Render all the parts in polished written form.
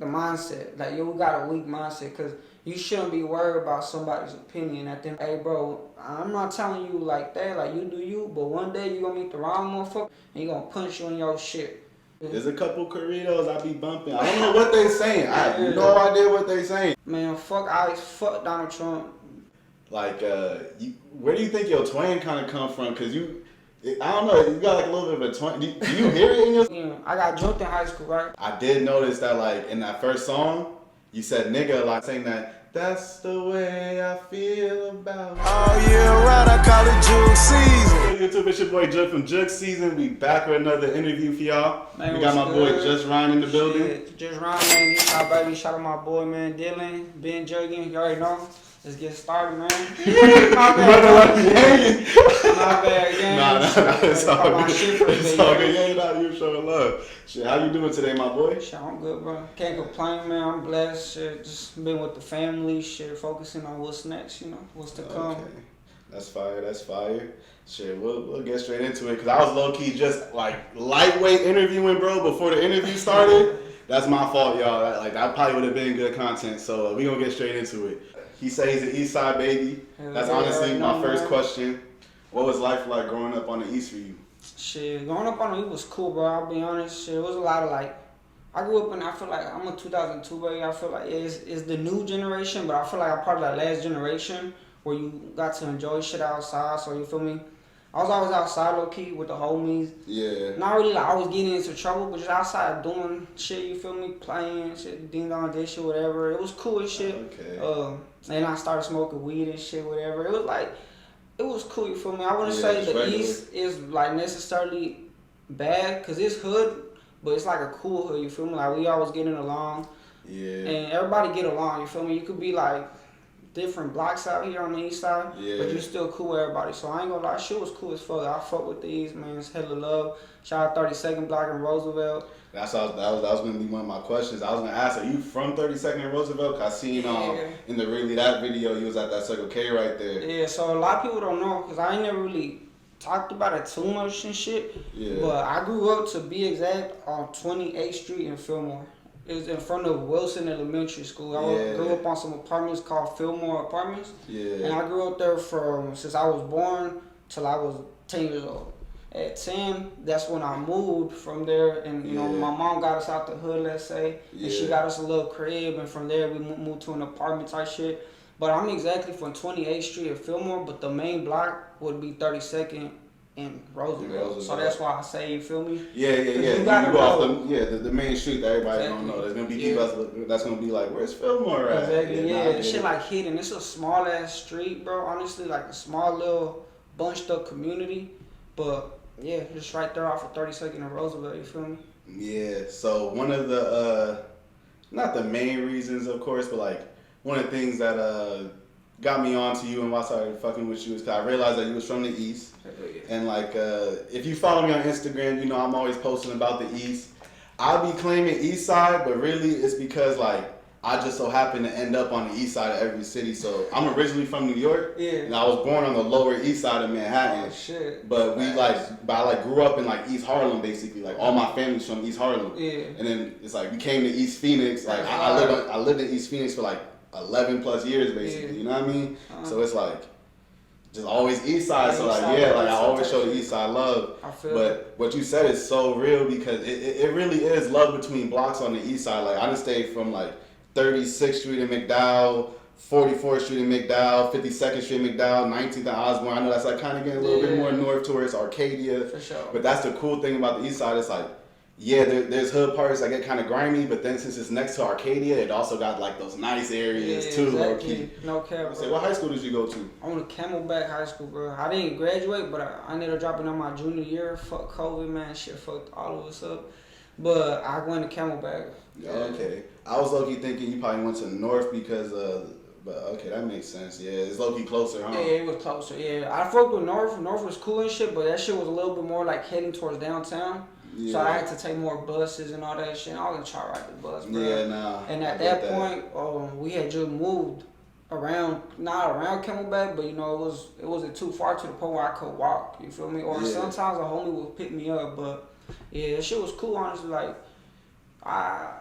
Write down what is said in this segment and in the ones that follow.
the mindset. Like, you got a weak mindset, because you shouldn't be worried about somebody's opinion. At them, hey, bro, I'm not telling you like that. Like, you do you, but one day you gonna meet the wrong motherfucker, and he gonna punch you in your shit. There's a couple Corritos I be bumping. I don't know what they saying. I have no idea what they saying. Man, fuck Donald Trump. Like, where do you think your twang kind of come from? Cause I don't know, you got like a little bit of a twang. Do you hear it in your? Yeah, I got jumped in high school, right? I did notice that, like, in that first song, you said nigga, like saying that. That's the way I feel about it. Oh yeah, right, I call it Jug Season. Hey YouTube, it's your boy Jug from Jug Season. We back with another interview for y'all. Man, we got my boy Just Ryan in the building. Shit, Just Ryan, man, Eastside baby. Shout out my boy, man, Dylanbeenjuggin. You already know. Let's get started, man. My bad, gang. Nah, it's all good. It's all good. Yeah. Yeah, you showing love. Shit, how you doing today, my boy? Shit, I'm good, bro. Can't complain, man. I'm blessed. Shit, just been with the family. Shit, focusing on what's next. You know, what's to come. Okay. That's fire. That's fire. Shit, we'll get straight into it, because I was low key just like lightweight interviewing, bro, before the interview started. That's my fault, y'all. Like, that probably would have been good content. So we gonna get straight into it. He said he's an East Side baby. That's honestly my first question. What was life like growing up on the East for you? Shit, growing up on the East was cool, bro. I'll be honest. Shit, it was a lot of like, I grew up and I feel like I'm a 2002 baby. I feel like it's the new generation, but I feel like I'm part of that last generation where you got to enjoy shit outside. So you feel me? I was always outside low key with the homies. Yeah. Not really like I was getting into trouble, but just outside doing shit, you feel me? Playing shit, ding dong, this shit, whatever. It was cool as shit. Okay. And I started smoking weed and shit, whatever. It was like, it was cool, you feel me? I wouldn't say the regular. East is like necessarily bad, because it's hood, but it's like a cool hood, you feel me? Like, we always getting along. Yeah. And everybody get along, you feel me? You could be like different blocks out here on the East Side, but you still cool with everybody. So I ain't gonna lie, shit was cool as fuck. I fuck with the East, man. It's hella love. Shout out 32nd block in Roosevelt. That was gonna be one of my questions. I was gonna ask, are you from 32nd and Roosevelt? Cause I seen in the Really That video you was at that Circle K right there. Yeah, so a lot of people don't know, cause I ain't never really talked about it too much and shit. Yeah. But I grew up, to be exact, on 28th Street in Fillmore. It was in front of Wilson Elementary School. I grew up on some apartments called Fillmore Apartments. Yeah. And I grew up there since I was born till I was 10 years old. At 10, that's when I moved from there, and you know, my mom got us out the hood, let's say, and she got us a little crib, and from there we moved to an apartment type shit. But I'm exactly from 28th Street at Fillmore, but the main block would be 32nd and Roosevelt. So that's why I say, you feel me? Yeah. You go off the main street that everybody don't know. There's gonna be people that's gonna be like, where's Fillmore at? Exactly, This shit like hidden. It's a small ass street, bro. Honestly, like a small little bunched up community. But yeah, just right there off of 32nd and Roosevelt, you feel me? Yeah, so one of the, not the main reasons, of course, but like one of the things that got me onto you and why I started fucking with you is because I realized that you was from the East. And like, if you follow me on Instagram, you know I'm always posting about the East. I'll be claiming East Side, but really it's because like I just so happen to end up on the East Side of every city. So I'm originally from New York, and I was born on the Lower East Side of Manhattan. Oh shit! But I grew up in like East Harlem basically. Like all my family's from East Harlem. Yeah. And then it's like we came to East Phoenix. Like I lived in East Phoenix for like 11 plus years basically. You know what I mean? So it's like just always East Side. So like I always show the East Side love. But what you said is so real, because it really is love between blocks on the East Side. Like I just stayed from like 36th Street in McDowell, 44th Street in McDowell, 52nd Street in McDowell, 19th and Osborne. I know that's like kind of getting a little bit more north towards Arcadia. For sure. But that's the cool thing about the East Side. It's like, there's hood parts that get kind of grimy, but then since it's next to Arcadia, it also got like those nice areas too, low key. No cap, bro. So what high school did you go to? I went to Camelback High School, bro. I didn't graduate, but I ended up dropping out my junior year. Fuck COVID, man. Shit fucked all of us up. But I went to Camelback. Yeah. Okay. I was low-key thinking you probably went to North because but okay, that makes sense. Yeah, it's low-key closer, huh? Yeah, it was closer, yeah. I fucked with North. North was cool and shit, but that shit was a little bit more like heading towards downtown. Yeah. So I had to take more buses and all that shit. I was gonna try to ride the bus, bro. Yeah, nah. And at that point, we had just moved not around Camelback, but you know, it wasn't too far to the point where I could walk. You feel me? Or sometimes a homie would pick me up, but yeah, that shit was cool. Honestly, like I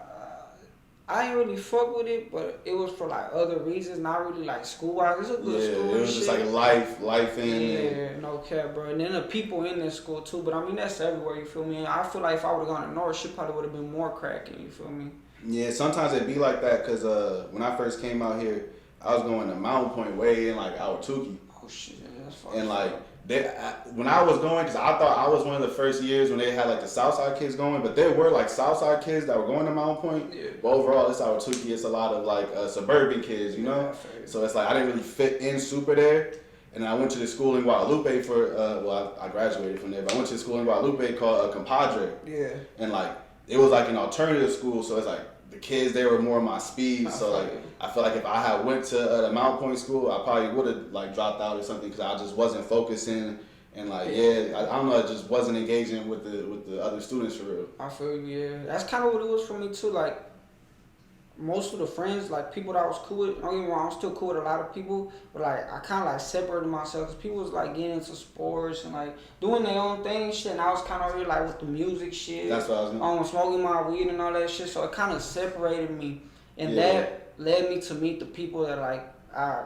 I ain't really fuck with it, but it was for like other reasons, not really like school wise. It's a good school. Yeah, it was just like life in. Yeah, no cap, bro. And then the people in this school too. But I mean, that's everywhere. You feel me? And I feel like if I would have gone to North, shit probably would have been more cracking. You feel me? Yeah, sometimes it be like that because when I first came out here, I was going to Mountain Point way in like Ahwatukee. Oh shit, that's fucking. And like when I was going, because I thought I was one of the first years when they had like the Southside kids going, but there were like Southside kids that were going to Mountain Point. Yeah. But overall, it's Ahwatukee. It's a lot of like suburban kids, you know. So it's like I didn't really fit in super there. And I went to the school in Guadalupe for I graduated from there, but I went to the school in Guadalupe called Compadre. Yeah. And like it was like an alternative school, so it's like the kids they were more my speed. So like I feel like if I had went to the Mount Point school, I probably would have like dropped out or something because I just wasn't focusing and like I don't know, I just wasn't engaging with the other students for real. I feel you. Yeah, that's kind of what it was for me too. Like most of the friends, like people that I was cool with, don't get me wrong, I'm still cool with a lot of people, but like I kind of like separated myself because people was like getting into sports and like doing their own thing and shit, and I was kind of really like with the music shit. That's what I was smoking my weed and all that shit, so it kind of separated me, and that led me to meet the people that like I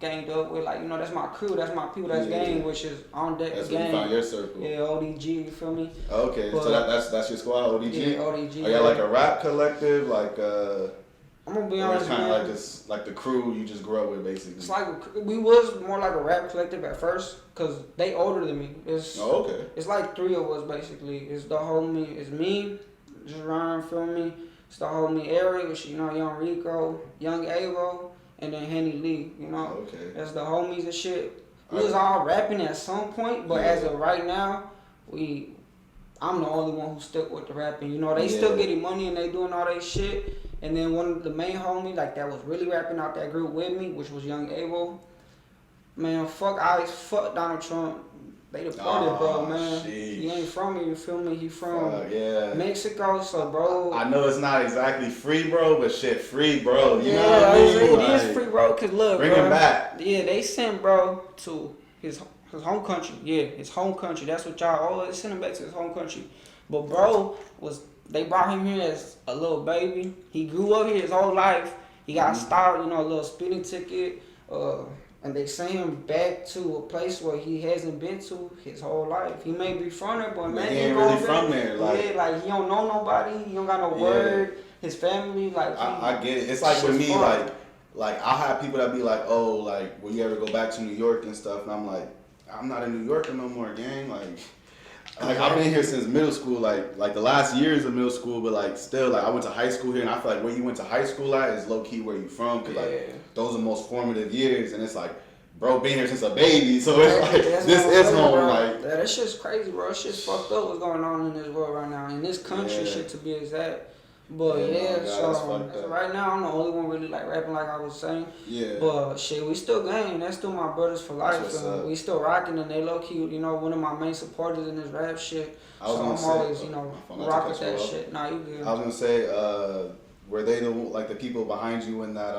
ganged up with, like, you know, that's my crew, that's my people, that's gang, which is on deck that's gang. That's where you found your circle. Yeah, ODG, you feel me? Okay, but, so that's your squad, ODG? Yeah, ODG. Are y'all like a rap collective, like I'm gonna be honest, it's kind of like just like the crew you just grew up with, basically. It's like we was more like a rap collective at first, cause they older than me. It's like 3 of us basically. It's the homie, it's me, just Ryan, feel me? It's the homie Eric, which you know, Young Rico, Young Avo, and then Henny Lee. You know, that's the homies and shit. We was all rapping at some point, but as of right now, I'm the only one who stuck with the rapping. You know, they still getting money and they doing all that shit. And then one of the main homies, like that was really rapping out that group with me, which was Young Avo. Man, fuck Donald Trump. They deported, bro, man. Geez. He ain't from here, you feel me? He from Mexico, so bro. I know it's not exactly free, bro, but shit, free, bro. You know what I mean? It is free, bro. Cause look, bring him back. Yeah, they sent bro to his home country. Yeah, his home country. That's what y'all always send him back to his home country. But bro they brought him here as a little baby. He grew up here his whole life. He got stopped, you know, a little speeding ticket. And they sent him back to a place where he hasn't been to his whole life. He may be from there, but man, he ain't really from there. Like he don't know nobody. He don't got no word. His family, like I get it. It's like with me, like I have people that be like, oh, like will you ever go back to New York and stuff? And I'm like, I'm not a New Yorker no more, gang. Like I've been here since middle school, like the last years of middle school, but like still, like I went to high school here, and I feel like where you went to high school at is low key where you from, cause like those are the most formative years, and it's like, bro, been here since a baby, so it's like this is home, bro. Like that shit's crazy, bro. Shit's fucked up what's going on in this world right now, in this country, shit to be exact. But so right now I'm the only one really like rapping, like I was saying. Yeah. But shit, we still gang. That's still my brothers for life. And we still rocking, and they low key, you know, one of my main supporters in this rap shit. So I'm always, you know, rock with that shit. Nah, you good. I was gonna say, were they the people behind you in that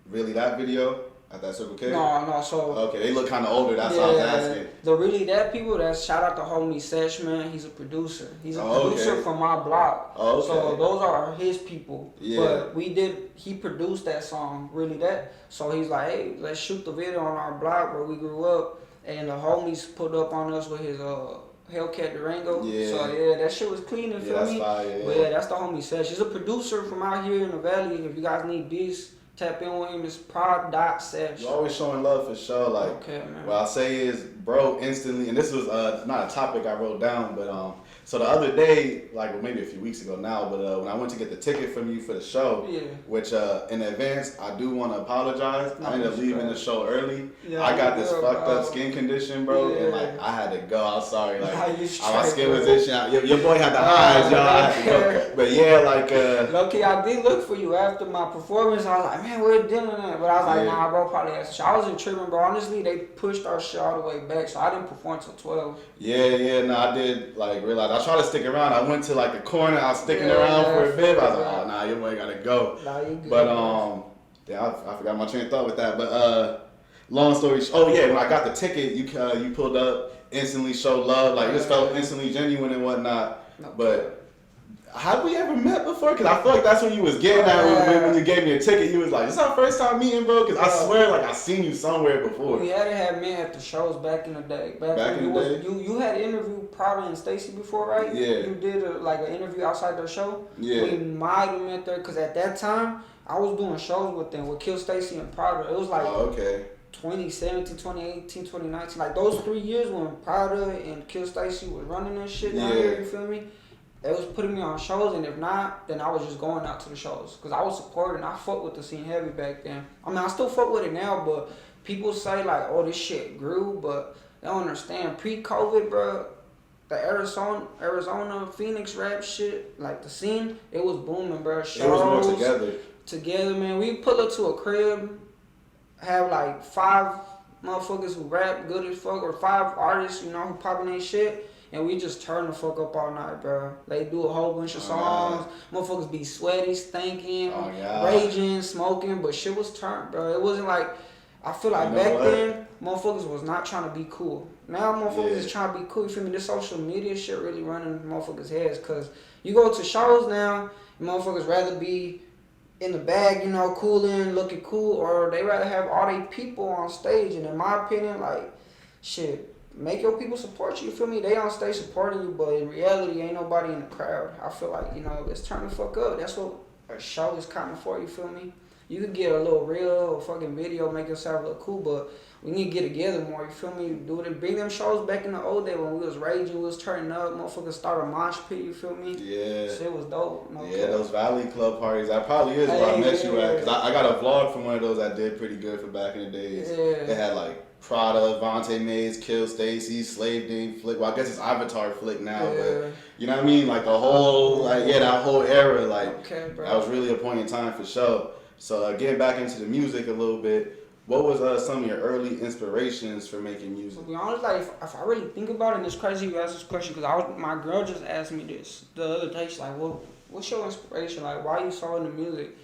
Really That video? At that Circle K? No, so... Okay, they look kind of older, that's what I was asking. The Really That people, that's shout out to homie Sesh, man. He's a producer. He's a producer from my block. So those are his people. Yeah. But he produced that song, Really That. So he's like, hey, let's shoot the video on our block where we grew up. And the homies put up on us with his Hellcat Durango. Yeah. So that shit was clean, you feel me? Fire, But that's the homie Sesh. He's a producer from out here in the valley. If you guys need beats, tap in with him. It's prod.sesh. You're always showing love for sure. Like, what I'll say is, bro, instantly, and this was not a topic I wrote down, but so the other day, like maybe a few weeks ago now, but when I went to get the ticket from you for the show, which in advance, I do want to apologize. I ended up leaving the show early. Yeah, I got this fucked up skin condition, bro, and like I had to go. I'm sorry, like my skin was itching. Your boy had the highs, y'all. I had to go. But yeah, like okay, I did look for you after my performance. I was like, man, where Dylan at? But I was like, nah, bro, probably has a show. I wasn't tripping, bro. Honestly, they pushed our show all the way back, so I didn't perform till 12. No, I did like realize. I tried to stick around. I went to like the corner. I was sticking around for a bit. I was like, oh nah, your boy gotta go. Nah, you good. But I forgot my train of thought with that. But long story. When I got the ticket, you pulled up, instantly showed love. Like it just felt instantly genuine and whatnot. But have we ever met before? Because I feel like that's when you was getting at when you gave me a ticket. You was like, "This is our first time meeting, bro." Because I swear, like I seen you somewhere before. We had to have men at the shows back in the day. Back in the day. You had interviewed Prada and Stacy before, right? Yeah. You did an interview outside their show. Yeah. We might have met there because at that time I was doing shows with them with Kill Stacy and Prada. It was like 2017, 2018, 2019. Like those 3 years when Prada and Kill Stacy was running that shit down here. You feel me? It was putting me on shows, and if not, then I was just going out to the shows. Because I was supporting, I fucked with the scene heavy back then. I mean, I still fuck with it now, but people say, like, oh, this shit grew, but they don't understand. Pre-COVID, bro, the Arizona, Phoenix rap shit, like, the scene, it was booming, bro. Shows, it was more together, man. We pull up to a crib, have, like, 5 motherfuckers who rap good as fuck, or 5 artists, you know, who popping their shit. And we just turn the fuck up all night, bro. They do a whole bunch of songs. Motherfuckers be sweaty, stinking, raging, smoking, but shit was turned, bro. It wasn't like, I feel like back then, motherfuckers was not trying to be cool. Now motherfuckers is trying to be cool. You feel me? This social media shit really running motherfuckers' heads. Cause you go to shows now, motherfuckers rather be in the bag, you know, cooling, looking cool, or they rather have all they people on stage. And in my opinion, like, shit. Make your people support you feel me? They on stage supporting you, but in reality, ain't nobody in the crowd. I feel like, you know, let's turn the fuck up. That's what a show is kind of for, you feel me? You could get a little real fucking video, make yourself look cool, but we need to get together more, you feel me? Do it. Bring them shows back in the old day when we was raging, we was turning up, motherfuckers start a mosh pit, you feel me? Yeah. Shit was dope. Those Valley Club parties, that probably is where I met you at. Because I got a vlog from one of those I did pretty good for back in the days. Yeah. They had like Prada, Vontae Mays, Kill Stacy, Slave Dame Flick. Well, I guess it's Avatar Flick now, but you know what I mean? Like the whole, that whole era, like that was really a point in time for sure. So getting back into the music a little bit, what was some of your early inspirations for making music? To be honest, like if I really think about it, and it's crazy you asked this question because my girl just asked me this the other day. She's like, "Well, what's your inspiration? Like, why you so into music?"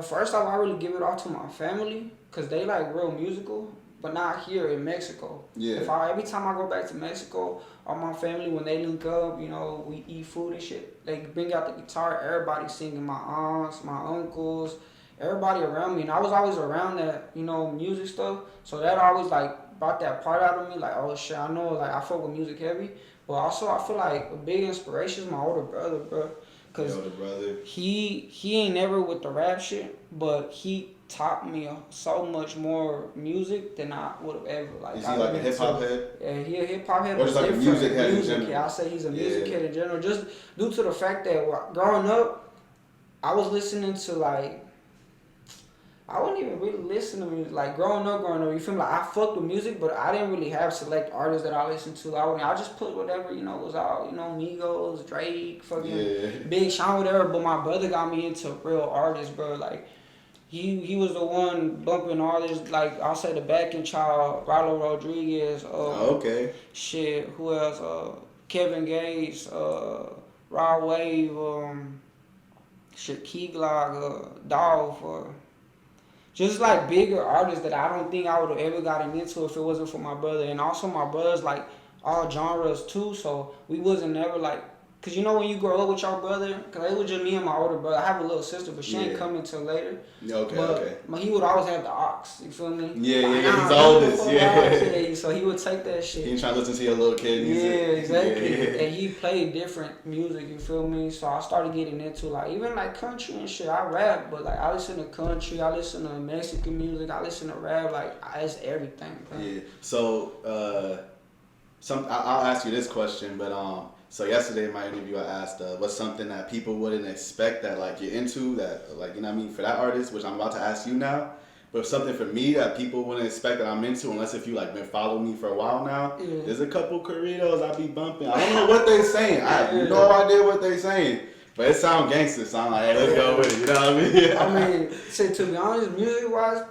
First off, I really give it off to my family because they like real musical. But not here in Mexico. Yeah. Every time I go back to Mexico, all my family, when they link up, you know, we eat food and shit. They bring out the guitar. Everybody singing. My aunts, my uncles, everybody around me. And I was always around that, you know, music stuff. So that always like brought that part out of me. Like, oh shit, I know, like I fuck with music heavy. But also I feel like a big inspiration is my older brother, bro. Cause he ain't never with the rap shit, but he taught me so much more music than I would have ever. Like, is he like a hip hop head? Yeah, he a hip hop head. Or just like a music head in general? Yeah, I say he's a music head in general. Just due to the fact that growing up, I was listening to like, I wouldn't even really listen to music. Like growing up, you feel me? Like I fucked with music, but I didn't really have select artists that I listened to. I just put whatever, you know, was out, you know, Migos, Drake, fucking Big Sean, whatever. But my brother got me into real artists, bro. Like, he was the one bumping all this, like, I'll say the backing child, Rallo Rodriguez. Shit, who else? Kevin Gates, Raw Wave, Key Glock, Dolph, just like bigger artists that I don't think I would have ever gotten into if it wasn't for my brother. And also my brother's like all genres too, so we wasn't never like, cause you know when you grow up with your brother, cause it was just me and my older brother. I have a little sister, but she ain't coming till later. But he would always have the aux, you feel me? He's oldest, So he would take that shit. He ain't trying to listen to your little kid music. Yeah, exactly. And he played different music, you feel me? So I started getting into like, even like country and shit. I rap, but like I listen to country, I listen to Mexican music, I listen to rap, like it's everything, bro. Yeah. So I'll ask you this question, but so yesterday in my interview, I asked what's something that people wouldn't expect that like you're into, that like, you know what I mean, for that artist, which I'm about to ask you now, but something for me that people wouldn't expect that I'm into, unless if you like been following me for a while now. There's a couple corridos I be bumping. I don't know what they saying. I have no idea what they saying, but it sound gangster, so I'm like, hey, let's go with it. You know what I mean? I mean, to be honest, music wise,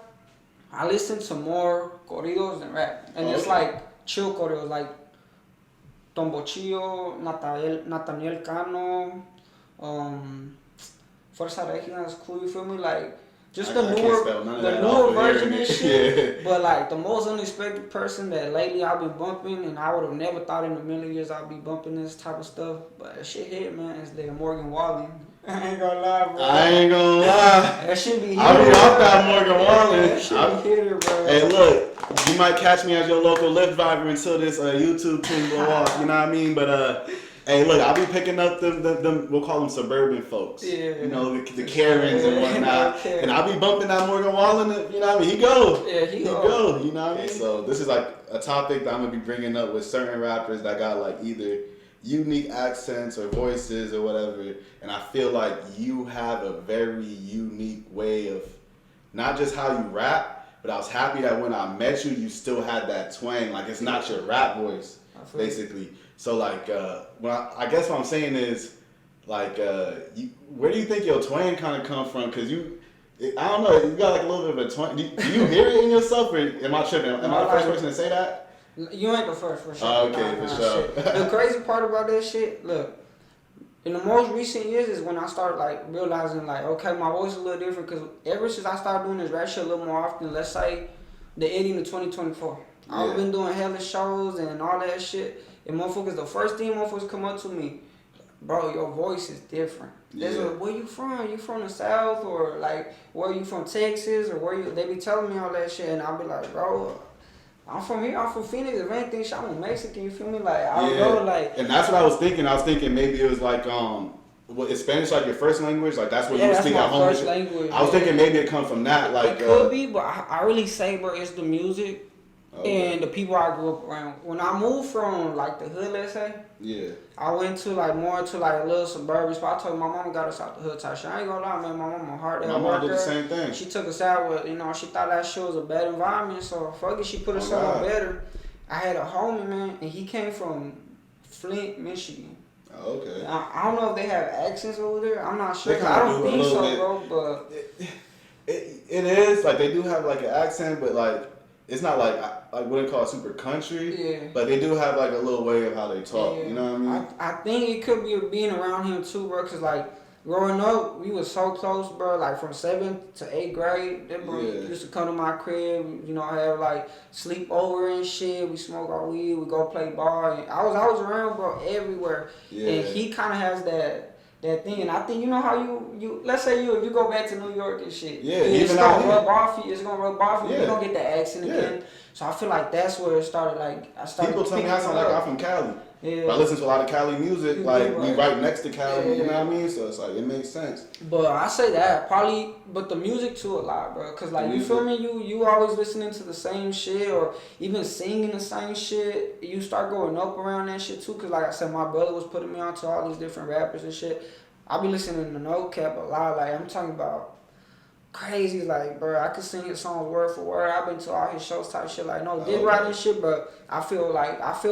I listen to more corridos than rap, and it's like chill corridos, like Don Bochillo, Nathaniel Cano, Fuerza Regina is cool, you feel me? Like, Just the newer version and shit. But like the most unexpected person that lately I've been bumping, and I would have never thought in a million years I'd be bumping this type of stuff. But that shit hit, man. It's that Morgan Wallen. I ain't gonna lie, bro. That shit be here. I'll be off that Morgan Wallen. That shit be here, bro. Hey, look, you might catch me as your local Lyft driver until this YouTube thing go off. You know what I mean? But hey, look, I'll be picking up them we'll call them suburban folks. Yeah. You know, the Karens and whatnot. And I'll be bumping that Morgan Wallen, you know what I mean? He go. Yeah, he go. You know what I mean? So this is like a topic that I'm going to be bringing up with certain rappers that got like either unique accents or voices or whatever. And I feel like you have a very unique way of not just how you rap, but I was happy that when I met you, you still had that twang. Like it's not your rap voice, basically. So like, I guess what I'm saying is, like, where do you think your twang kind of come from? Cause I don't know, you got like a little bit of a twang. Do you hear it in yourself, or am I tripping? Am I the first person to say that? You ain't the first for sure. Oh, okay, for sure. The crazy part about that shit, look, in the most recent years is when I started like realizing like, okay, my voice is a little different. Cause ever since I started doing this rap shit a little more often, let's say the ending of 2024, I've been doing hella shows and all that shit. And motherfuckers, the first thing motherfuckers come up to me, bro, your voice is different. Like, where you from? You from the South? Or like, where you from, Texas? Or where you, they be telling me all that shit. And I'll be like, bro, I'm from here. I'm from Phoenix. If anything, I'm Mexican. You feel me? Like, I don't know. Like, and that's what I was thinking. I was thinking maybe it was like, is Spanish like your first language? Like that's what you speak at home? First language. I was thinking maybe it come from that. Like, it could be, but I really say, bro, it's the music. Okay. And the people I grew up around. When I moved from like the hood, let's say, I went to like more to like a little suburban spot. I told my mama got us out the hood type shit. I ain't gonna lie, man. My mama hard that. My mom did the same thing. She took us out with, she thought that shit was a bad environment, so fuck it, she put us somewhere better. I had a homie, man, and he came from Flint, Michigan. Oh, okay. I don't know if they have accents over there. I'm not sure. I don't think so, bro. But it is like they do have like an accent, but like. It's not like I wouldn't call it super country, but they do have like a little way of how they talk. You know what I mean? I think it could be being around him too, bro. Cause like growing up, we was so close, bro. Like from 7th to 8th grade, that bro used to come to my crib. Have like sleepover and shit. We smoke our weed. We go play ball. And I was around, bro, everywhere. Yeah. And he kind of has that thing, and I think how you let's say if you go back to New York and shit, it's gonna rub off you. It's gonna rub off you. You don't get the accent again. So I feel like that's where it started. Like people tell me I sound like I'm from Cali. Yeah. I listen to a lot of Cali music. Like we right next to Cali. You know what I mean? So it's like it makes sense. But I say that probably, but the music too a lot, bro. Cause like you feel me? You always listening to the same shit or even singing the same shit. You start going up around that shit too. Cause like I said, my brother was putting me on to all these different rappers and shit. I be listening to No Cap a lot. Like I'm talking about crazy. Like bro, I could sing his songs word for word. I've been to all his shows type shit. Like no dick riding shit, but I feel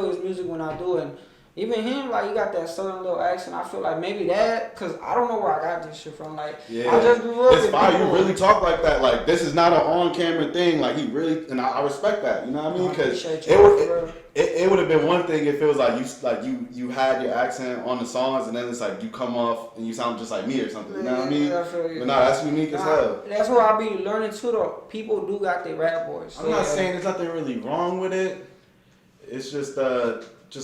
his music when I do it. And even him, like he got that southern little accent. I feel like maybe that, cause I don't know where I got this shit from. Like I just grew up. It's fine. You really talk like that. Like this is not an on-camera thing. Like he really, and I respect that. You know what I mean? Cause it would have been one thing if it was like you had your accent on the songs, and then it's like you come off and you sound just like me or something. You know what I mean? I feel you. But that's unique as hell. That's what I be learning too. Though people do got their rap voice. I'm not saying there's nothing really wrong with it. It's just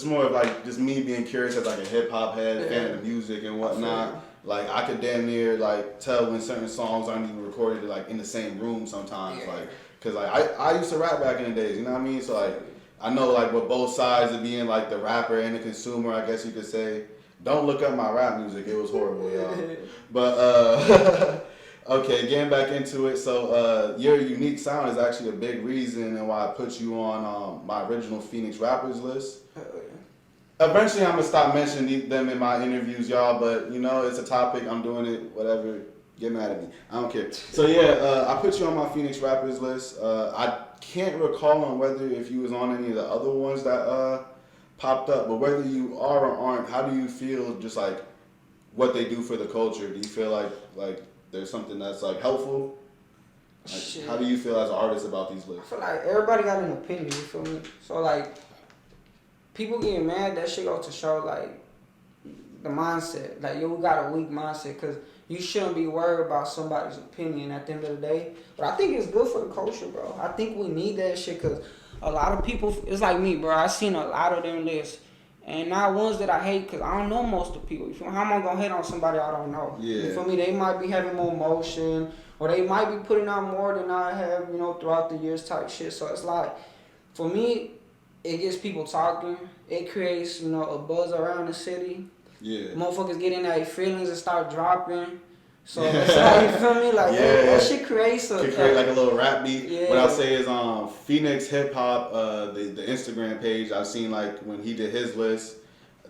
more of like just me being curious as like a hip hop head, fan of the music and whatnot. Like I could damn near like tell when certain songs aren't even recorded like in the same room sometimes. Like cause like I used to rap back in the days, you know what I mean? So like I know like what both sides of being like the rapper and the consumer, I guess you could say. Don't look up my rap music, it was horrible, y'all. But okay, getting back into it. So your unique sound is actually a big reason and why I put you on my original Phoenix rappers list. Eventually, I'm gonna stop mentioning them in my interviews, y'all. But it's a topic. I'm doing it. Whatever. Get mad at me. I don't care. So yeah, I put you on my Phoenix rappers list. I can't recall on whether if you was on any of the other ones that popped up, but whether you are or aren't, how do you feel? Just like what they do for the culture. Do you feel like there's something that's like helpful? Like, how do you feel as an artist about these lists? I feel like everybody got an opinion. You feel me? So like. People getting mad, that shit goes to show, like, the mindset. Like, you got a weak mindset. Because you shouldn't be worried about somebody's opinion at the end of the day. But I think it's good for the culture, bro. I think we need that shit because a lot of people, it's like me, bro. I seen a lot of them lists. And not ones that I hate because I don't know most of the people. You feel me? How am I going to hate on somebody I don't know? Yeah. You feel me? They might be having more emotion or they might be putting out more than I have, you know, throughout the years type shit. So it's like, for me, it gets people talking. It creates, you know, a buzz around the city. Yeah. Motherfuckers get in their feelings and start dropping. So it's like, you feel me? Like, that shit creates Could create like a little rap beat. Yeah. What I'll say is Phoenix Hip Hop, the Instagram page, I've seen like when he did his list,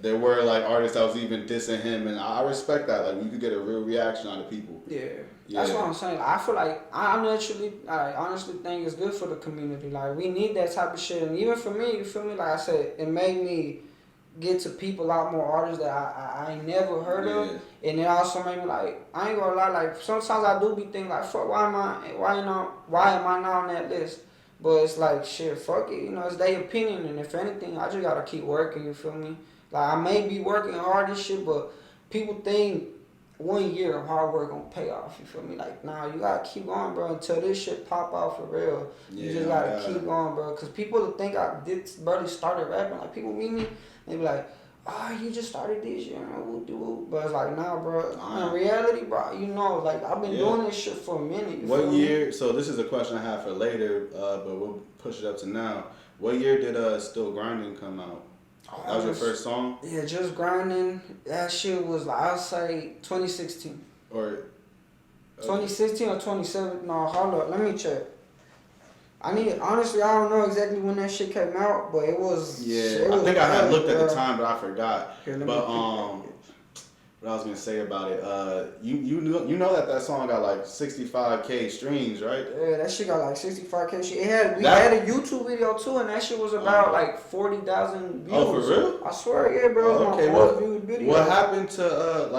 there were like artists that was even dissing him, and I respect that. Like you could get a real reaction out of people. Yeah. That's what I'm saying. I feel like I honestly think it's good for the community. Like we need that type of shit, and even for me, you feel me? Like I said, it made me get to people a lot more artists that I ain't never heard of, and it also made me like I ain't gonna lie. Like sometimes I do be thinking like, fuck, why am I not on that list? But it's like shit, fuck it, you know, it's their opinion, and if anything, I just gotta keep working. You feel me? Like I may be working hard and shit, but people think 1 year of hard work gonna pay off. You feel me? Like nah, you gotta keep going, bro, until this shit pop out for real. You just gotta keep going, bro. Cause people think I barely started rapping. Like people meet me, they be like, oh, you just started this year, but it's like nah, bro. In reality, bro, you know, like I've been doing this shit for a minute. What year? So this is a question I have for later, but we'll push it up to now. What year did Still Grinding come out? That was your first song? Yeah, Just Grinding. That shit was like, I'll say 2016. Or 2016 or 2017. No, hold up. Let me check. Honestly, I don't know exactly when that shit came out, but it was. Yeah, I think I had looked at the time, but I forgot. Here, what I was gonna say about it, you know that song got like 65K streams, right? Yeah, that shit got like 65K. We had a YouTube video too, and that shit was about like 40,000 views. Oh, for real? I swear, yeah, bro. It was my most viewed video. What happened to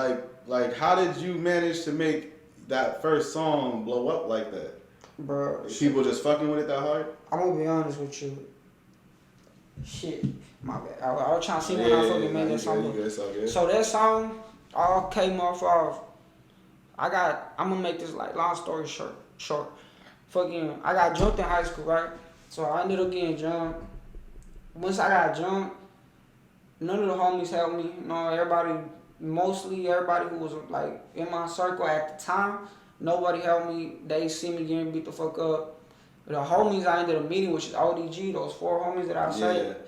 like how did you manage to make that first song blow up like that? Bro, people just fucking with it that hard? I'm gonna be honest with you. Shit, my bad. I was trying to see when I fucking made that song. So that song all came off of. I'm gonna make this like long story short. Fucking, I got jumped in high school, right? So I ended up getting jumped. Once I got jumped, none of the homies helped me. You know, mostly everybody who was like in my circle at the time, nobody helped me. They see me getting beat the fuck up. The homies I ended up meeting, which is ODG, those 4 homies that I said,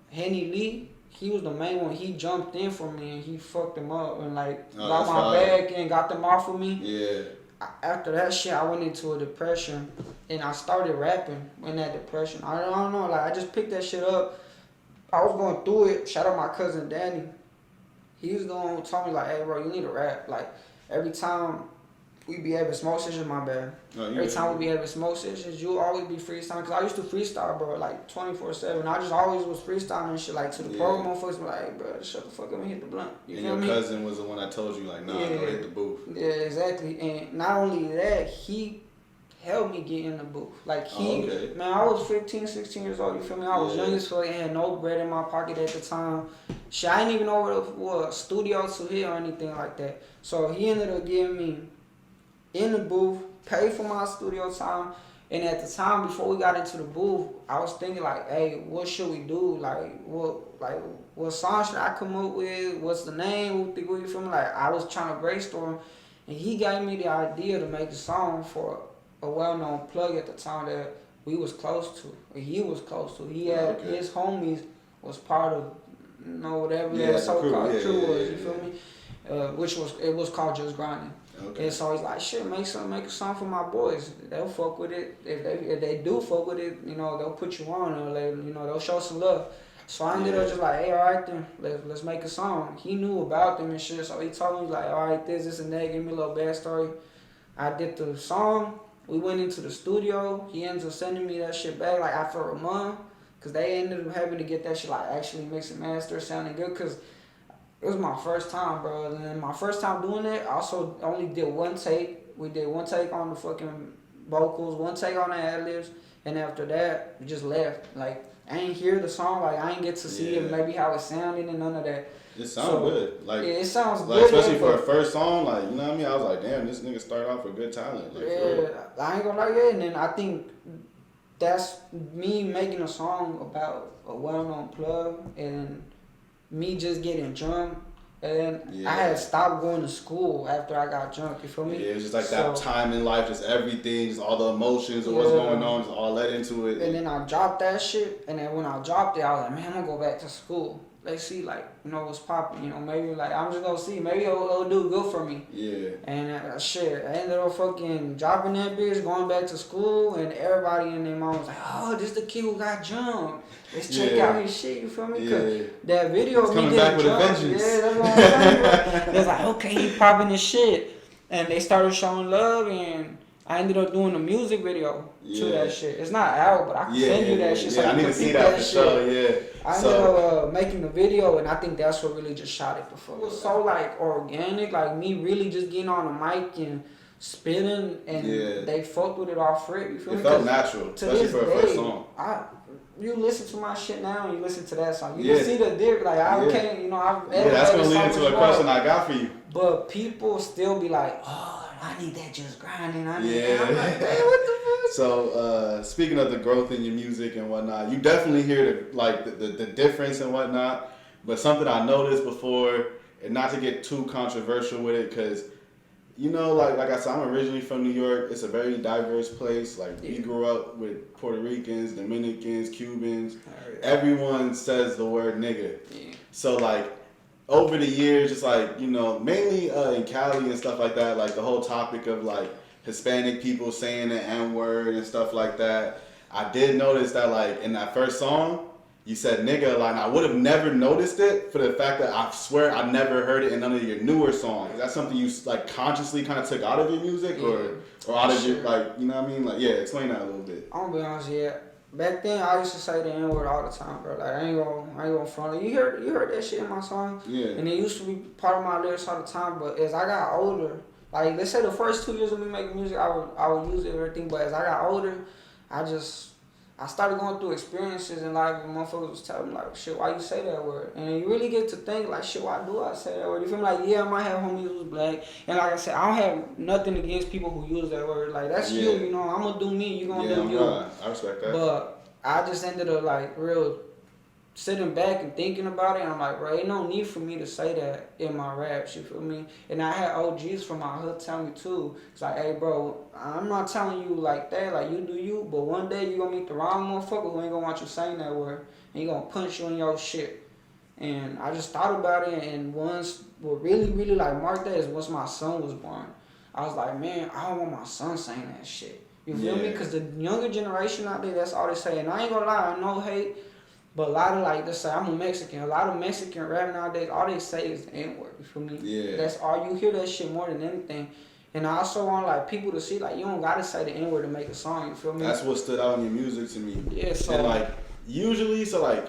Henny Lee, he was the main one. He jumped in for me and he fucked them up and like got my bag and got them off of me. Yeah. After that shit, I went into a depression and I started rapping in that depression. I don't know, like I just picked that shit up. I was going through it. Shout out my cousin Danny. He was the one who told me like, hey bro, you need to rap. Like every time we be having smoke sessions, my bad. Every time we be having smoke sessions, you always be freestyling. Cause I used to freestyle, bro, like 24/7. I just always was freestyling and shit. Like to the program motherfuckers be like, hey, bro, shut the fuck up and hit the blunt. You feel me? Your cousin was the one that told you like, nah, go hit the booth. Yeah, exactly. And not only that, he helped me get in the booth. Like man, I was 15, 16 years old. You feel me? I was young as fuck and had no bread in my pocket at the time. Shit, I didn't even know what studio to hit or anything like that. So he ended up getting me in the booth, paid for my studio time, and at the time before we got into the booth, I was thinking like, hey, what should we do? What song should I come up with? What's the name? You feel me? Like I was trying to brainstorm, and he gave me the idea to make a song for a well-known plug at the time that we was close to, or he was close to. He had his homies was part of, you know, whatever that so-called crew was. You feel me? It was called Just Grinding. Okay. And so he's like, shit, make a song for my boys. They'll fuck with it. If they do fuck with it, you know, they'll put you on or they'll show some love. So I ended up just like, hey, all right then, let's make a song. He knew about them and shit, so he told me like, all right, this and that, give me a little backstory. I did the song. We went into the studio. He ended up sending me that shit back like after a month, cause they ended up having to get that shit like actually mix and master, sounding good, cause it was my first time, bro. And then my first time doing it, I also only did one take. We did one take on the fucking vocals, one take on the ad-libs, and after that, we just left. Like, I ain't hear the song. Like, I ain't get to see it, maybe how it sounded and none of that. It sounds good. Like, yeah, it sounds like, good. Especially for a first song, like, you know what I mean? I was like, damn, this nigga started off with good talent. Like, I ain't gonna lie, yeah. And then I think that's me making a song about a well-known plug and me just getting drunk. And I had stopped going to school after I got drunk, you feel me? Yeah, it was just like that time in life, just everything, just all the emotions of what's going on, just all led into it. And then I dropped that shit, and then when I dropped it, I was like, man, I'm gonna go back to school. Let's see, like, you know, what's popping, you know, maybe, like, I'm just gonna see, maybe it'll do good for me. Yeah. And shit, I ended up fucking dropping that bitch, going back to school, and everybody in their mom was like, oh, this the kid who got jumped. Let's check out his shit, you feel me? Cause that video of me getting jumped, yeah, that's what I'm saying, bro. They was like, okay, he popping his shit. And they started showing love, and I ended up doing a music video to that shit. It's not out, but I can send you that shit. So I need to see that for sure, yeah. I ended up making the video, and I think that's what really just shot it before. It was so, like, organic, like, me really just getting on the mic and spitting, and they fucked with it off rip, you feel me? It felt natural, especially for a first song. You listen to my shit now, and you listen to that song. You can see the difference. Like, I can't, you know, I've that's going to lead into a question I got for you. But people still be like, oh, I need that just grinding. I need that. I'm like, man, what the fuck? So, speaking of the growth in your music and whatnot, you definitely hear the difference and whatnot. But something I noticed before, and not to get too controversial with it, because, you know, like I said, I'm originally from New York. It's a very diverse place. Like, we grew up with Puerto Ricans, Dominicans, Cubans. Everyone says the word nigga. So, like, over the years, just like, you know, mainly in Cali and stuff like that, like the whole topic of like Hispanic people saying the N-word and stuff like that. I did notice that, like, in that first song, you said nigga a lot, and I would have never noticed it for the fact that I swear I never heard it in none of your newer songs. Is that something you like consciously kind of took out of your music, or out of your, like, you know what I mean? Like, explain that a little bit. I'm gonna be honest, back then I used to say the N-word all the time, bro. Like, I ain't gonna front. You heard that shit in my song, and it used to be part of my lyrics all the time. But as I got older, like, let's say the first 2 years of me making music, I would use it and everything. But as I got older, I started going through experiences in life where motherfuckers was telling me, like, shit, why you say that word? And you really get to think, like, shit, why do I say that word? You feel me? Like, I might have homies who's black. And like I said, I don't have nothing against people who use that word. Like, that's you, you know. I'm going to do me, you going to do you. I respect that. But I just ended up, like, real sitting back and thinking about it. And I'm like, bro, ain't no need for me to say that in my raps, you feel me? And I had OGs from my hood tell me, too. It's like, hey, bro, I'm not telling you like that, like, you do you, but one day you gonna meet the wrong motherfucker who ain't gonna want you saying that word, and he gonna punch you in your shit. And I just thought about it, and what really, really, like, marked that is once my son was born. I was like, man, I don't want my son saying that shit. You feel me? Because the younger generation out there, that's all they say. And I ain't gonna lie, no hate, but a lot of, like, let's say I'm a Mexican. A lot of Mexican rap nowadays, all they say is the N-word. You feel me? Yeah. That's all you hear, that shit more than anything. And I also want, like, people to see, like, you don't gotta say the N-word to make a song. You feel me? That's what stood out in your music to me. Yeah. So, and, like, usually, like,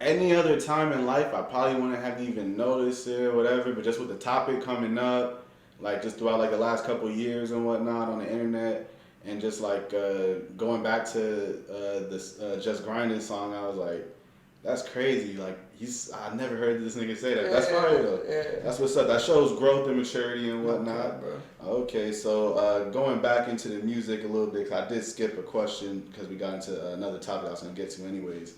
any other time in life, I probably wouldn't have even noticed it or whatever. But just with the topic coming up, like, just throughout, like, the last couple of years and whatnot on the internet. And just, like, going back to this Just Grinding song, I was like, that's crazy. Like, I never heard this nigga say that. That's fire, though. That's what's up. That shows growth and maturity and whatnot. Okay, so going back into the music a little bit, 'cause I did skip a question because we got into another topic I was going to get to anyways.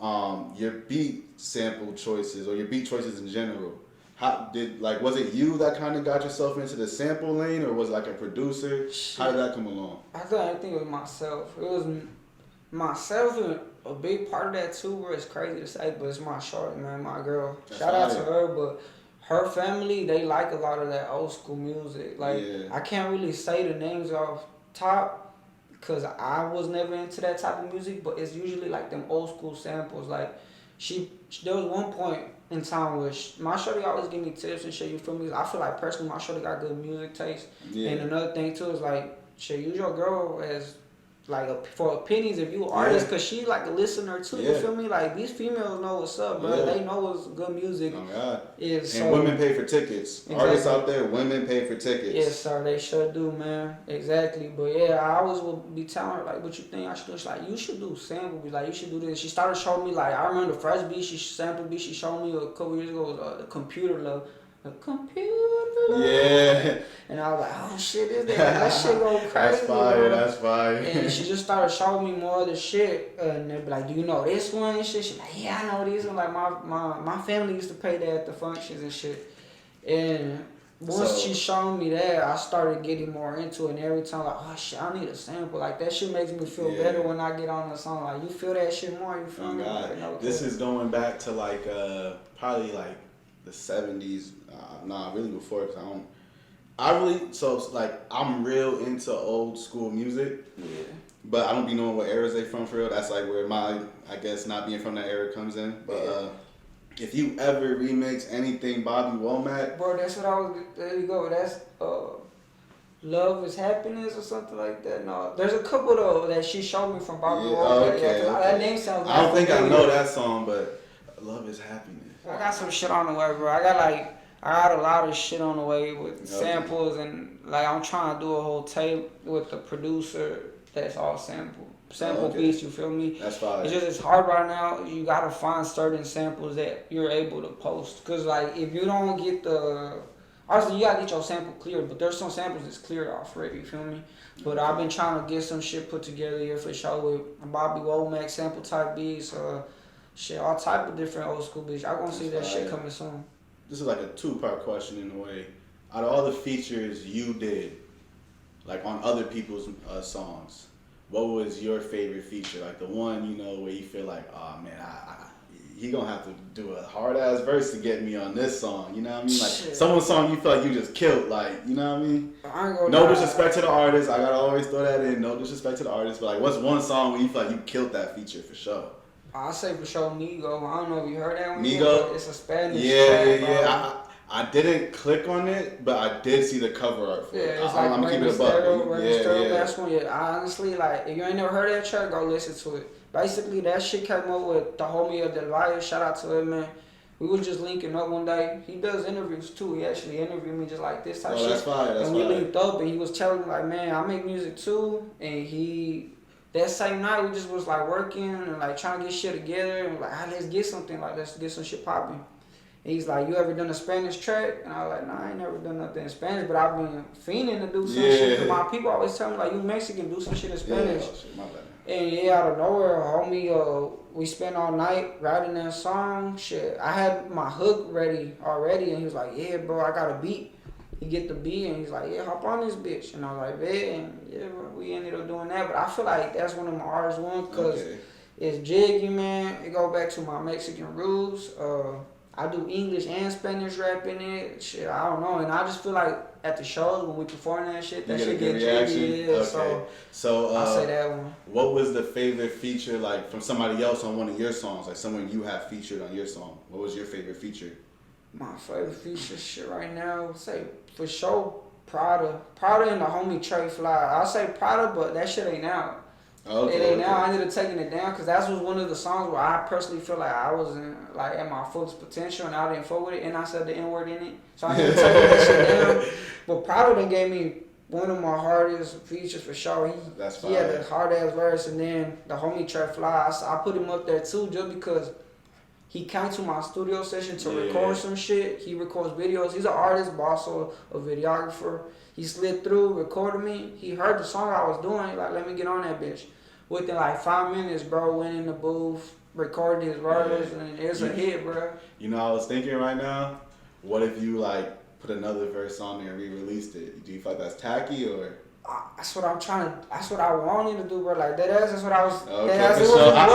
Your beat sample choices, or your beat choices in general, was it you that kind of got yourself into the sample lane, or was it like a producer? How did that come along? I think it was myself. It was myself, and a big part of that too, bro. It's crazy to say, but it's my shorty, man, my girl. Shout out to her, but her family, they like a lot of that old school music. Like, I can't really say the names off top because I was never into that type of music, but it's usually like them old school samples. Like, there was one point in time where my shorty always give me tips and shit, you feel me? I feel like personally my shorty got good music taste. And another thing too is like, shit, use your girl as like for opinions if you an artist, cause she like a listener too. You feel me? Like these females know what's up, bro. They know what's good music. Oh God. Is and women pay for tickets. Exactly. Artists out there, women pay for tickets. Yes, sir. They sure do, man. Exactly. But yeah, I always will be telling her like, what you think I should do? She's like, you should do sample beats. Like you should do this. She started showing me like I remember the first beat she sampled beat she showed me a couple years ago was the computer love. The computer. Yeah. And I was like, oh shit, that shit go crazy. That's fire, bro. that's fire. And she just started showing me more of the shit. And they'd be like, do you know this one and shit? She's like, yeah, I know this one. Like my family used to play that at the functions and shit. And once she showed me that, I started getting more into it. And every time like, oh shit, I need a sample. Like that shit makes me feel better when I get on the song. Like you feel that shit more, you feel me? God. Like, this is going back to like probably like the 70s. Really before, because I'm real into old school music. Yeah. But I don't be knowing what eras they from for real. That's like where my, I guess, not being from that era comes in. But if you ever remix anything Bobby Womack. Bro, that's what I was, there you go. That's Love is Happiness or something like that. No, there's a couple though that she showed me from Bobby Womack. Okay. That name sounds I don't think I know that song, but Love is Happiness. I got some shit on the way, bro. I got a lot of shit on the way with samples and like I'm trying to do a whole tape with the producer that's all sample beats, you feel me? That's fine. It's hard right now. You gotta find certain samples that you're able to post. Cause like if you don't get obviously you gotta get your sample cleared, but there's some samples that's cleared off already, you feel me? But I've been trying to get some shit put together here for sure with Bobby Womack sample type beats, shit, all type of different old school beats. I'm gonna see that shit coming soon. This is like a two-part question in a way. Out of all the features you did, like on other people's songs, what was your favorite feature? Like the one, where you feel like, oh man, he gonna have to do a hard-ass verse to get me on this song, you know what I mean? Like someone's song you feel like you just killed, like, you know what I mean? No disrespect to the artist, I gotta always throw that in, no disrespect to the artist, but like what's one song where you feel like you killed that feature for sure? I say for sure Migo. I don't know if you heard that one. Migo? It's a Spanish track. I didn't click on it, but I did see the cover art for it. It's I'm gonna keep it a buck. That's one. Yeah, honestly, like if you ain't never heard that track, go listen to it. Basically, that shit came up with the homie of Del Valle. Shout out to him, man. We was just linking up one day. He does interviews too. He actually interviewed me just like this type shit. That's fine. And we linked up, and he was telling me like, man, I make music too, and that same night, we just was like working and like trying to get shit together and like, let's get something, like let's get some shit popping. And he's like, you ever done a Spanish track? And I was like, nah, I ain't never done nothing in Spanish, but I've been fiending to do some shit. Cause my people always tell me like, you Mexican, do some shit in Spanish. My bad. And out of nowhere, homie, we spent all night writing that song. Shit, I had my hook ready already, and he was like, yeah, bro, I got a beat. He get the beat and he's like, yeah, hop on this bitch. And I was like, yeah, and we ended up doing that. But I feel like that's one of my hardest ones because it's jiggy, man. It go back to my Mexican roots. I do English and Spanish rap in it. Shit, I don't know. And I just feel like at the shows when we perform that shit get jiggy. Yeah, so I say that one. What was the favorite feature like from somebody else on one of your songs? Like someone you have featured on your song. What was your favorite feature? My favorite feature shit right now, say for sure Prada and the homie Trey Fly. I'll say Prada, but that shit ain't out. It ain't out. I ended up taking it down because that was one of the songs where I personally feel like I wasn't like at my fullest potential and I didn't fuck with it and I said the N word in it, so I ended up taking that shit down. But Prada done gave me one of my hardest features for sure. He had a hard ass verse, and then the homie Trey Fly, I put him up there too just because. He came to my studio session to record some shit. He records videos. He's an artist, but also a videographer. He slid through, recorded me. He heard the song I was doing. Like, let me get on that bitch. Within like 5 minutes, bro, went in the booth, recorded his verse, and it's a hit, bro. You know, I was thinking right now, what if you like put another verse on there and re-released it? Do you feel like that's tacky or? That's what I wanted to do, bro. Like that's what I was. Okay, for sure. I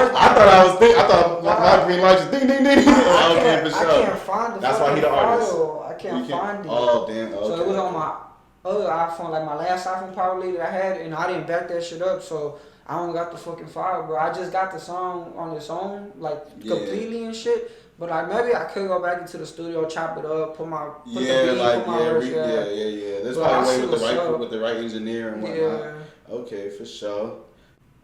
thought my green light just ding ding ding. Okay, for sure. I can't find the. That's why he the artist. I can't find it. Oh damn. Okay. So it was on my other iPhone, like my last iPhone probably that I had, and I didn't back that shit up, so I don't got the fucking file, bro. I just got the song on its own, like completely and shit. But like maybe I could go back into the studio, chop it up, put the beat, put my verse. There's probably a way with the right engineer and whatnot. Okay, for sure.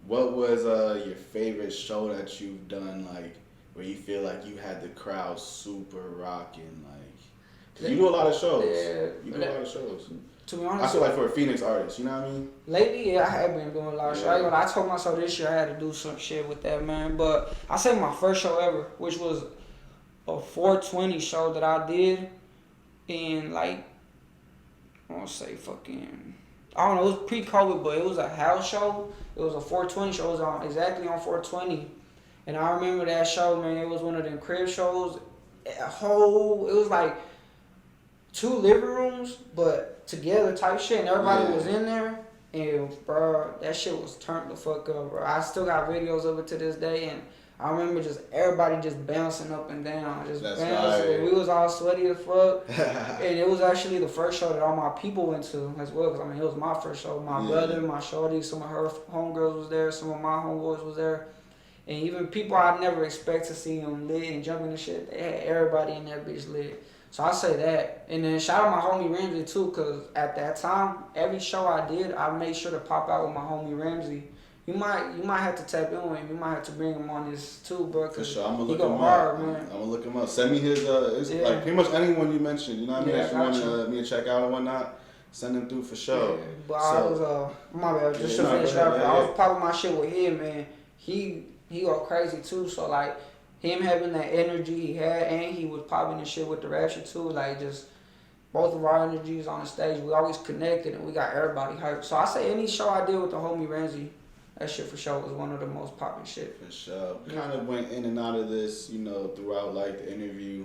what was your favorite show that you've done, like, where you feel like you had the crowd super rocking, like, 'cause you do a lot of shows. Yeah, you do a lot of shows. To be honest, I feel like for a Phoenix artist, you know what I mean? Lately, yeah, I have been doing a lot of shows. I told myself this year I had to do some shit with that, man. But I say my first show ever, which was a 420 show that I did in, like, I want to say fucking, I don't know, it was pre-COVID, but it was a house show. It was a 420 show. It was exactly on 420. And I remember that show, man. It was one of them crib shows. It was like 2 living rooms, but together type shit. And everybody was in there. And, bro, that shit was turned the fuck up, bro. I still got videos of it to this day. And I remember just everybody just bouncing up and down. Just bouncing. Right. We was all sweaty as fuck. And it was actually the first show that all my people went to as well. Because, I mean, it was my first show. My brother, my shorty, some of her homegirls was there. Some of my homeboys was there. And even people I'd never expect to see them lit and jumping and shit, they had everybody in that bitch lit. So I say that. And then shout out my homie Ramsey too, because at that time, every show I did, I made sure to pop out with my homie Ramsey. You might have to tap in with him. You might have to bring him on this too, bro. For sure, I'm gonna look him up. I'm gonna look him up. Send me his like pretty much anyone you mentioned. You know what I mean? If you want me to check out and whatnot, send him through for sure. Yeah, but I was my bad. Just to finish up, I was popping my shit with him, man. He go crazy too. So like him having that energy he had, and he was popping the shit with the rap shit too. Like just both of our energies on the stage, we always connected and we got everybody hyped. So I say any show I did with the homie Ramsey, that shit for sure was one of the most popping shit. For sure. Kind of went in and out of this, you know, throughout like the interview.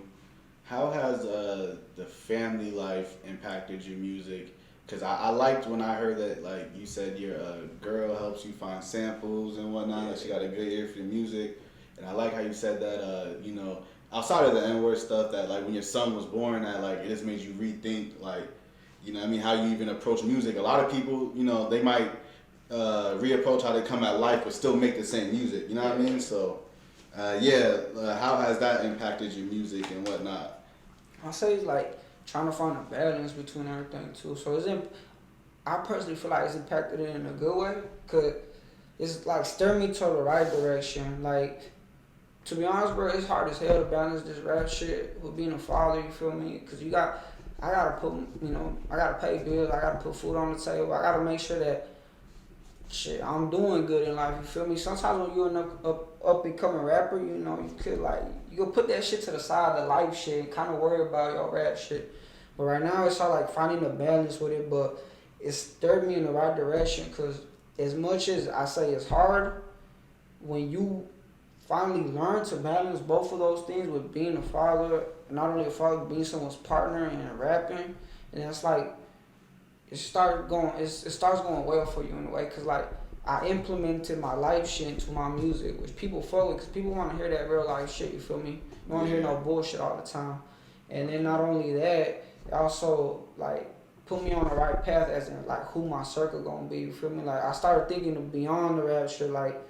How has the family life impacted your music? Because I liked when I heard that, like you said, your girl helps you find samples and whatnot. Like she got a good ear for your music. And I like how you said that, you know, outside of the N-word stuff, that like when your son was born, that like it just made you rethink, like, you know what I mean, how you even approach music. A lot of people, you know, they might reapproach how they come at life but still make the same music, you know what I mean? So, how has that impacted your music and whatnot? I say it's like trying to find a balance between everything too. So I personally feel like it's impacted it in a good way, because it's like steered me to the right direction. Like, to be honest, bro, it's hard as hell to balance this rap shit with being a father, you feel me? Because I gotta put, you know, I gotta pay bills, I gotta put food on the table, I gotta make sure that shit, I'm doing good in life, you feel me? Sometimes when you're an up and coming rapper, you know, you could put that shit to the side, the life shit, and kind of worry about your rap shit. But right now, it's all like finding a balance with it, but it's steered me in the right direction, because as much as I say it's hard, when you finally learn to balance both of those things with being a father, not only a father, but being someone's partner and rapping, and it's like, it starts going well for you in a way, because like I implemented my life shit into my music, which people fuck with, because people want to hear that real life shit, you feel me? You want to hear no bullshit all the time. And then not only that, it also like put me on the right path as in like who my circle gonna be, you feel me? Like I started thinking of beyond the rap shit, like,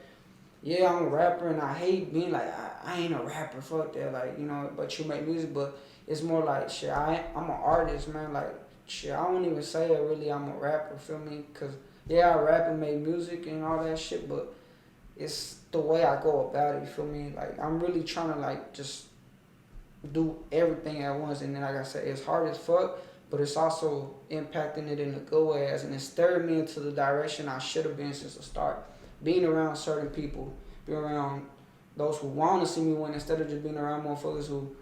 yeah, I'm a rapper and I hate being like, I ain't a rapper, fuck that, like, you know, but you make music, but it's more like, shit, I'm an artist, man, like, shit, I don't even say that really I'm a rapper, feel me? Because, yeah, I rap and make music and all that shit, but it's the way I go about it, you feel me? Like, I'm really trying to, like, just do everything at once, and then, like I said, it's hard as fuck, but it's also impacting it in a good way, as in it stirred me into the direction I should have been since the start. Being around certain people, being around those who want to see me win, instead of just being around motherfuckers who,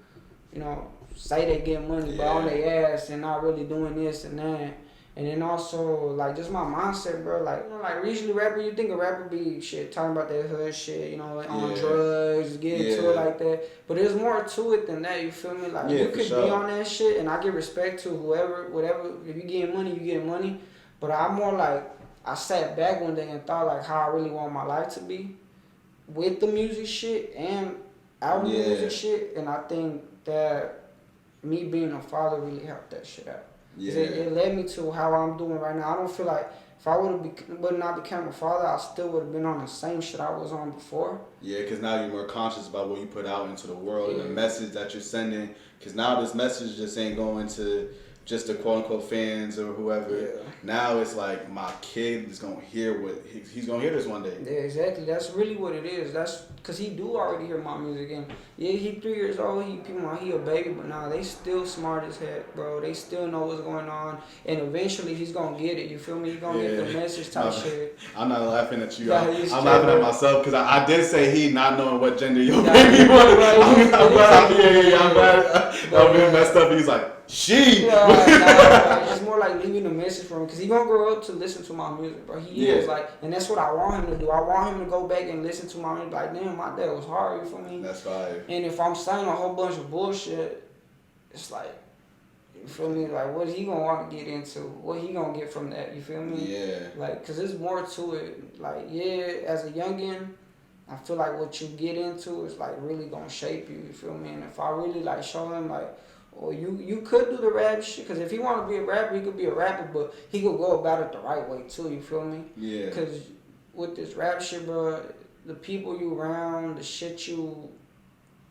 you know, say they get money, but on their ass and not really doing this and that. And then also, like, just my mindset, bro. Like, you know, like, usually rapper, you think a rapper be shit, talking about that hood shit, you know, like, on drugs, get into it like that. But there's more to it than that, you feel me? Like, you could be on that shit, and I give respect to whoever, whatever. If you getting money, you getting money. But I'm more like, I sat back one day and thought, like, how I really want my life to be with the music shit and out of the music shit. And I think that me being a father really helped that shit out. Yeah. It led me to how I'm doing right now. I don't feel like if I would not become a father, I still would have been on the same shit I was on before. Yeah, because now you're more conscious about what you put out into the world and the message that you're sending. Because now this message just ain't going to just the quote unquote fans or whoever. Yeah. Now it's like my kid is gonna hear what he's gonna hear this one day. Yeah, exactly. That's really what it is. That's because he do already hear my music, and yeah, he 3 years old. He a baby, but nah, they still smart as heck, bro. They still know what's going on, and eventually he's gonna get it. You feel me? He gonna get the message type shit. I'm not laughing at you. Yeah, I'm laughing at myself because I did say he not knowing what gender your Yeah, baby was. I'm glad. Yeah. I'm being messed up. He's like, she. It's more like leaving a message for him because he gonna grow up to listen to my music, bro. He is like, and that's what I want him to do. I want him to go back and listen to my music. Like, damn, my dad was hard. You feel me? That's fire. And if I'm saying a whole bunch of bullshit, it's like, you feel me? Like, what he gonna want to get into? What he gonna get from that? You feel me? Yeah. Like, cause there's more to it. Like, yeah, as a youngin', I feel like what you get into is like really gonna shape you. You feel me? And if I really like show him like, or you could do the rap shit, cause if he want to be a rapper, he could be a rapper, but he could go about it the right way too. You feel me? Yeah. Cause with this rap shit, bro, the people you around, the shit you,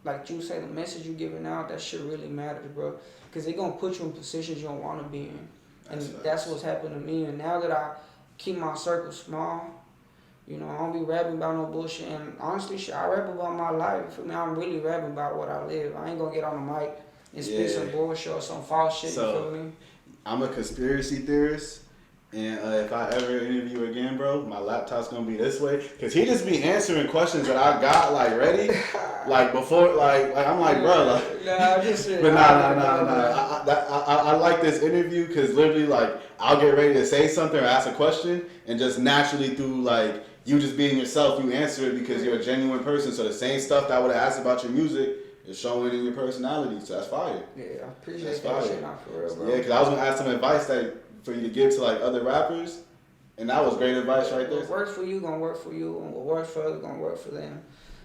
like you say, the message you giving out, that shit really matters, bro. Cause they gonna put you in positions you don't want to be in, and that's what's happened to me. And now that I keep my circle small, you know, I don't be rapping about no bullshit. And honestly, shit, I rap about my life. For me, I'm really rapping about what I live. I ain't gonna get on the mic and spit some bullshit or some false shit. So, you feel me? I'm a conspiracy theorist. And if I ever interview again, bro, my laptop's gonna be this way, cause he just be answering questions that I got like ready, like before, like I'm like, bro, like, nah, just shit. But I like this interview because literally, like, I'll get ready to say something or ask a question, and just naturally through like you just being yourself, you answer it because you're a genuine person. So the same stuff that I would have asked about your music is showing in your personality. So that's fire. Yeah, I appreciate that shit, not for real, bro. Yeah, because I was gonna ask some advice that for you to give to like other rappers, and that was great advice right there. What works for you gonna work for you, and what works for others gonna work for them.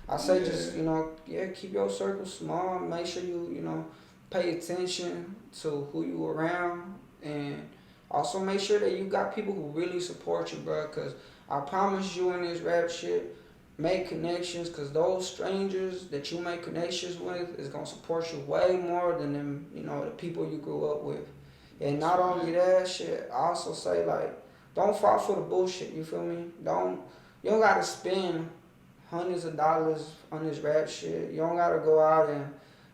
I say just, you know, keep your circle small. Make sure you pay attention to who you around, and also make sure that you got people who really support you, bro. Cause I promise you in this rap shit, make connections, cause those strangers that you make connections with is gonna support you way more than them, the people you grew up with. And not only that shit, I also say like, don't fall for the bullshit. You feel me? You don't gotta spend hundreds of dollars on this rap shit. You don't gotta go out and,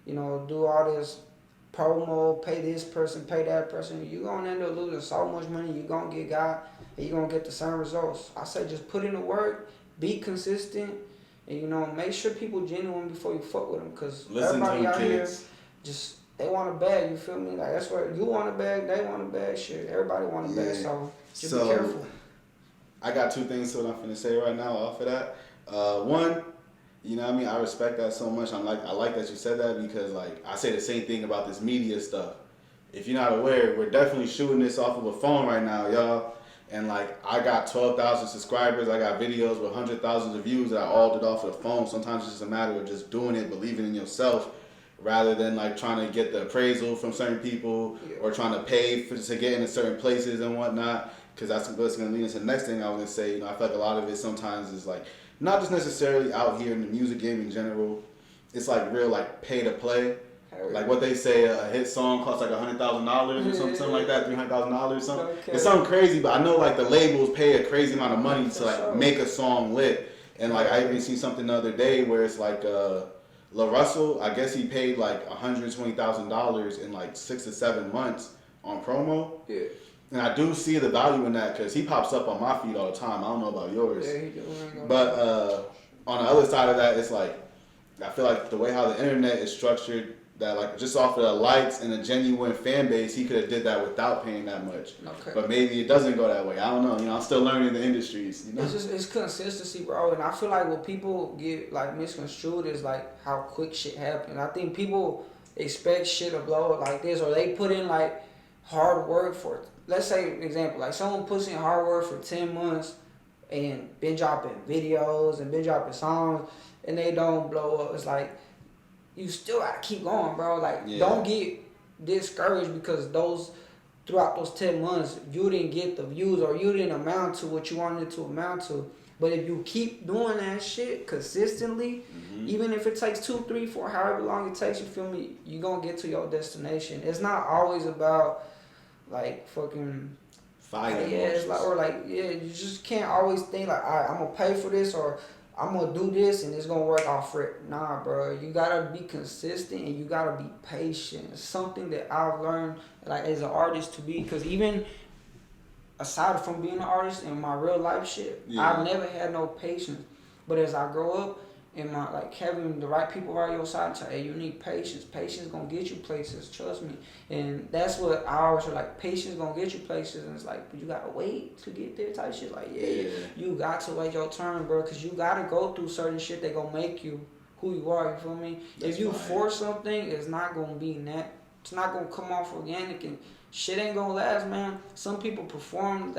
do all this promo, pay this person, pay that person. You gonna end up losing so much money. You gonna get got, and you gonna get the same results. I say just put in the work, be consistent, and make sure people genuine before you fuck with them. Cause everybody out here just. They want a bag, you feel me? Like, that's what you want a bag, they want a bag, shit. Everybody want a bag, so just be careful. I got two things to what I'm finna say right now off of that. One, I respect that so much. I like that you said that because, like, I say the same thing about this media stuff. If you're not aware, we're definitely shooting this off of a phone right now, y'all. And, like, I got 12,000 subscribers. I got videos with 100,000 of views that I all did off of the phone. Sometimes it's just a matter of just doing it, believing in yourself, rather than like trying to get the appraisal from certain people or trying to pay to get into certain places and whatnot. Because that's what's going to lead into the next thing I was going to say. I feel like a lot of it sometimes is like not just necessarily out here in the music game in general. It's like real like pay to play. Like what they say, a hit song costs like $100,000 or something like that, $300,000 or something. Okay. It's something crazy, but I know like the labels pay a crazy amount of money to like make a song lit. And like I even seen something the other day where it's like La Russell, I guess he paid like $120,000 in like 6 to 7 months on promo. Yeah. And I do see the value in that because he pops up on my feed all the time. I don't know about yours. Yeah, he do. But on the other side of that, it's like, I feel like the way how the internet is structured, that like just off of the likes and a genuine fan base, he could have did that without paying that much. Okay. But maybe it doesn't go that way. I don't know. I'm still learning the industries. It's consistency, bro. And I feel like what people get like misconstrued is like how quick shit happens. I think people expect shit to blow like this, or they put in like hard work for it. Let's say example, like someone puts in hard work for 10 months and been dropping videos and been dropping songs and they don't blow up. It's like, you still gotta keep going, bro. Like, don't get discouraged because throughout those 10 months, you didn't get the views or you didn't amount to what you wanted to amount to. But if you keep doing that shit consistently, even if it takes 2, 3, 4, however long it takes, you feel me, you're gonna get to your destination. It's not always about like fucking. Fire. Yeah, it's like, or like, yeah, you just can't always think like, all right, I'm gonna pay for this or I'm gonna do this and it's gonna work out for it. Nah, bro, you gotta be consistent and you gotta be patient. It's something that I've learned like as an artist to be, because even aside from being an artist in my real life shit, I've never had no patience. But as I grow up, and my like having the right people around your side, tell hey, you need patience. Patience gonna get you places. Trust me. And that's what I always say, like patience gonna get you places. And it's like, but you gotta wait to get there type shit. Like you got to wait your turn, bro, because you gotta go through certain shit that gonna make you who you are. You feel me? That's if you force something, it's not gonna be that. It's not gonna come off organic and shit ain't gonna last, man. Some people prefer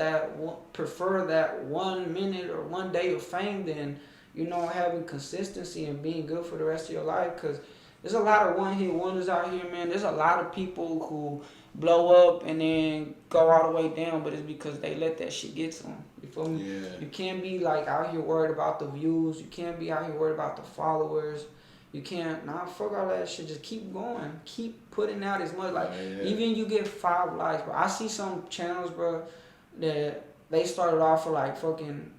that 1 minute or 1 day of fame than, you know, having consistency and being good for the rest of your life. Because there's a lot of one-hit wonders out here, man. There's a lot of people who blow up and then go all the way down, but it's because they let that shit get to them. You feel me? Yeah. You can't be like out here worried about the views. You can't be out here worried about the followers. You can't, fuck all that shit. Just keep going. Keep putting out as much. Like, even you get 5 likes, bro. I see some channels, bro, that they started off for like fucking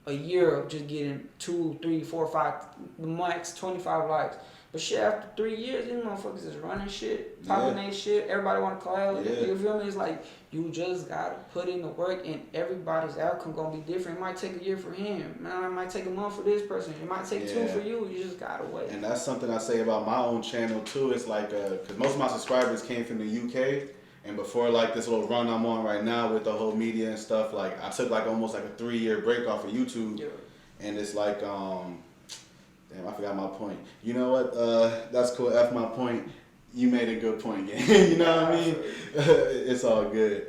a year of just getting 2, 3, 4, 5, max 25 likes. But shit, after 3 years, these motherfuckers is running shit, popping their shit. Everybody want to collab. You feel me? It's like you just gotta put in the work, and everybody's outcome gonna be different. It might take a year for him, man. It might take a month for this person. It might take 2 for you. You just gotta wait. And that's something I say about my own channel too. It's like, cause most of my subscribers came from the UK. And before like this little run I'm on right now with the whole media and stuff, like I took like almost like a 3-year break off of YouTube. Yeah. And it's like, damn, I forgot my point. You know what? That's cool. F my point. You made a good point, gang. You know what I mean? It's all good.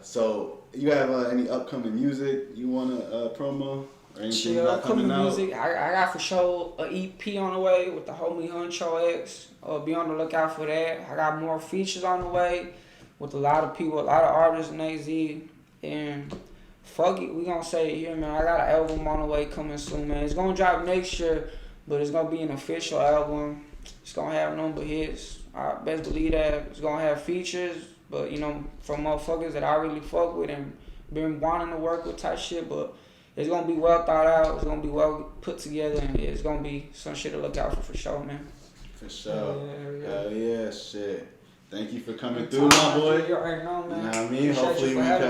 So you have any upcoming music you want to promo? Or anything upcoming music. I got for sure an EP on the way with the homie Huncho X. Be on the lookout for that. I got more features on the way with a lot of people, a lot of artists in AZ. And fuck it, we gonna say it here, man. I got an album on the way coming soon, man. It's gonna drop next year, but it's gonna be an official album. It's gonna have number hits. I best believe that. It's gonna have features, but you know, from motherfuckers that I really fuck with and been wanting to work with type shit, but it's gonna be well thought out. It's gonna be well put together, and it's gonna be some shit to look out for sure, man. For sure. Yeah, shit. Thank you for coming through, my boy. You already know, man. You know what I mean? Hopefully we can, you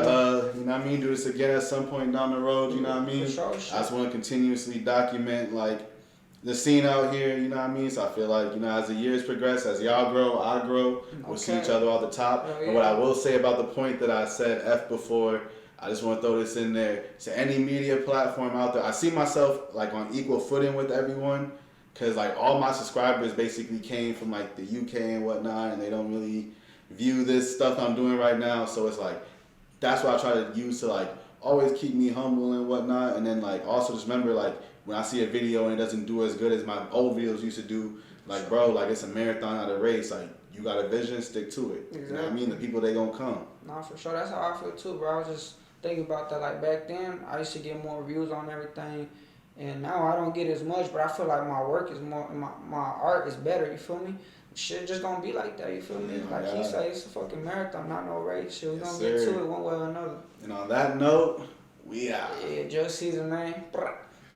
know what I mean, do this again at some point down the road. You know what I mean? For sure. I just want to continuously document like the scene out here. You know what I mean? So I feel like, you know, as the years progress, as y'all grow, I grow. We'll see each other all the top. But what I will say about the point that I said F before, I just want to throw this in there. To any media platform out there, I see myself like on equal footing with everyone, because like all my subscribers basically came from like the UK and whatnot, and they don't really view this stuff I'm doing right now. So it's like, that's what I try to use to like always keep me humble and whatnot. And then like also just remember, like when I see a video and it doesn't do as good as my old videos used to do, like bro, like it's a marathon, not a race. Like you got a vision, stick to it. Exactly. You know what I mean? The people, they gonna come. Nah, for sure. That's how I feel too, bro. I was just thinking about that. Like back then, I used to get more views on everything, and now I don't get as much. But I feel like my work is more, my art is better. You feel me? Shit just gonna be like that. You feel me? Like he said, it's a fucking marathon, not no race. Shit, we gonna get to it one way or another. And on that note, we out. Yeah, just season, man.